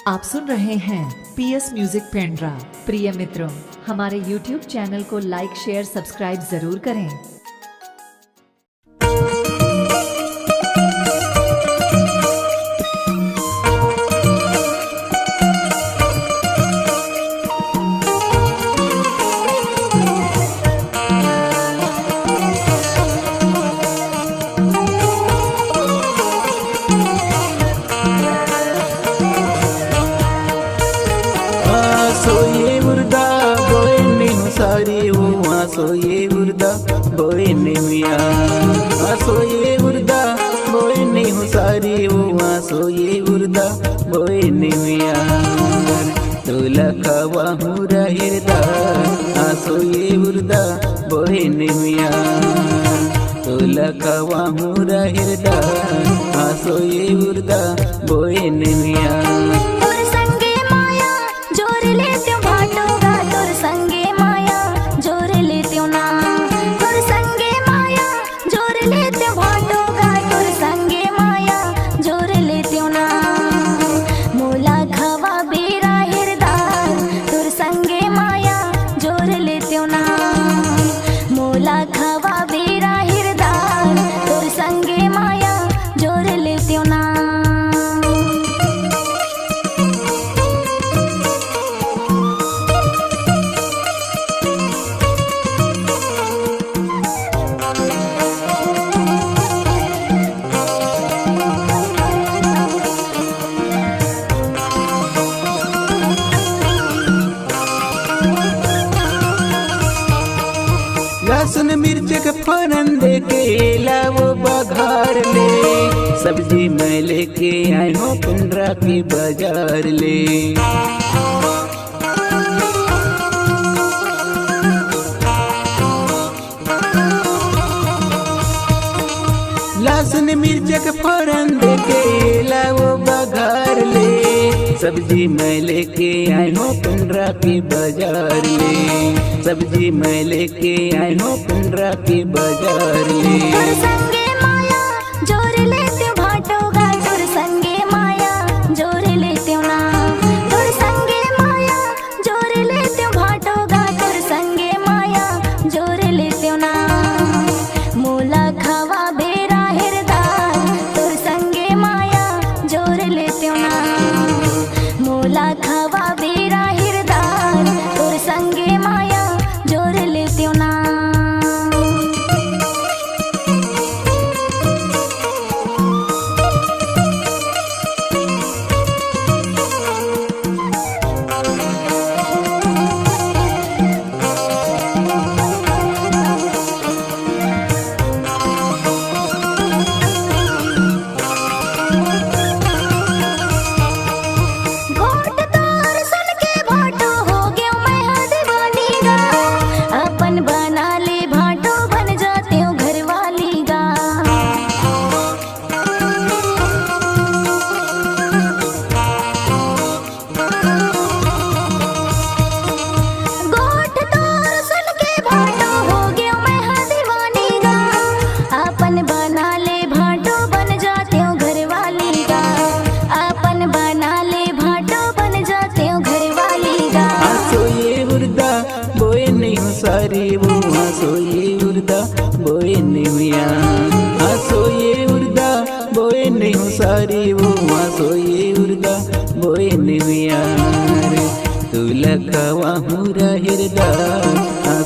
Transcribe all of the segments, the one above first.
आप सुन रहे हैं पीएस म्यूजिक पेंड्रा। प्रिय मित्रों, हमारे YouTube चैनल को लाइक शेयर सब्सक्राइब जरूर करें। सोये मुर्दा बोए नहीं सारी वो सोये मुर्दा बोए नहीं सोये मुर्दा बोए नहीं सारी वो सोये मुर्दा बोए नहीं तुला खावा हुरा हिरदा सोये मुर्दा बोए नहीं तुला खावा हुरा हिरदा सोये मुर्दा बोए नहीं लहसुन मिर्च के फरन दे के लावो बघार ले सब्जी मैं लेके आई हूँ पिंडरा की बाजार ले लहसुन मिर्च के फरन दे के लावो बघार ले सब्जी मैं लेके आई हूँ पिंडरा की बाजार ले सब्जी मैं लेके आई हूँ पिंडरा की बाजार ले सारी वो सोये उर्दा बोए नहीं सोये उर्दा बोए नहीं सारी वो सोये उर्दा बोए नहीं तुला खावा हुरा हिरदा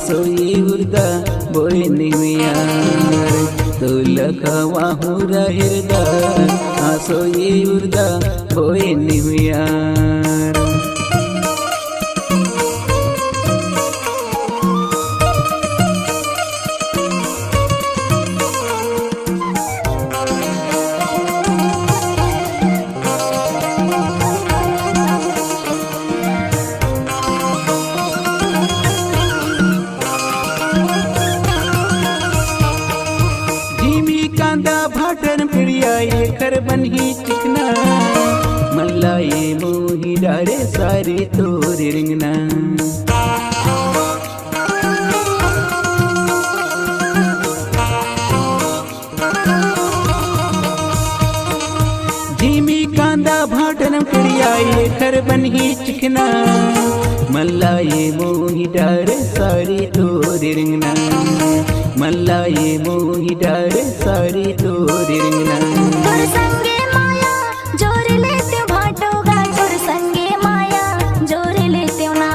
सोये उर्दा बोए नहीं तुला खावा हुरा हिरदा सोये उर्दा बोए नहीं भाटन पिड़िया ये कर बन ही टिकना मल्ला ये मोही डारे सारे तोरे रिंगना धीमी कांदा भाटन पिड़िया ये खर बन ही चिकना मल्ला ये मोही डार सारी तोरी रिंगना मल्ला ये मोही डार सारी तोरी रिंगना तोर संगे माया जोर लेते भाटोगा तोर संगे माया जोर लेते ना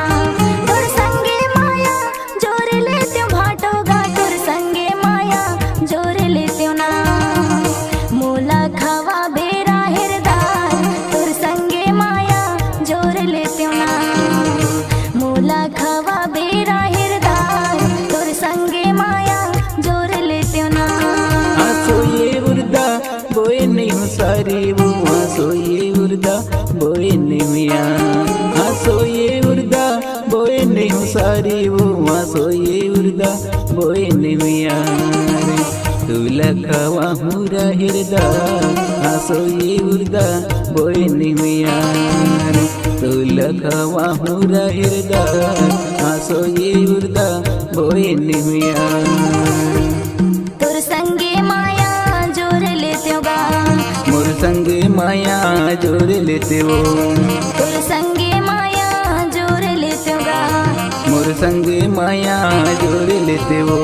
तोर संगे माया जोर लेते भाटोगा तोर संगे माया जोर लेते ना मोला खवा बेरा हिरदार तोर संगे माया जोर लेते ना मोला खवा बेरा हिरदार तोर संगे माया जोर लेते ना आसो ये उर्दा बोए नहीं हूँ सारी वो आसो ये उर्दा बोए नहीं हूँ यार आसो ये उर्दा बोए नहीं हूँ सारी वो आसो ये उर्दा बोए नहीं हूँ यार तू लखवा हुरा हिरदा आसो ये उर्दा बोए नहीं हूँ यार तू लखवा हुरा हिरदा आसो ये उर्दा बोए नहीं हूँ यार तोर संगे माया जोर लेते होगा मोर संग माया जोर लेते हो तोर संगे माया जोर लेते होगा मोर संग माया जोर लेते हो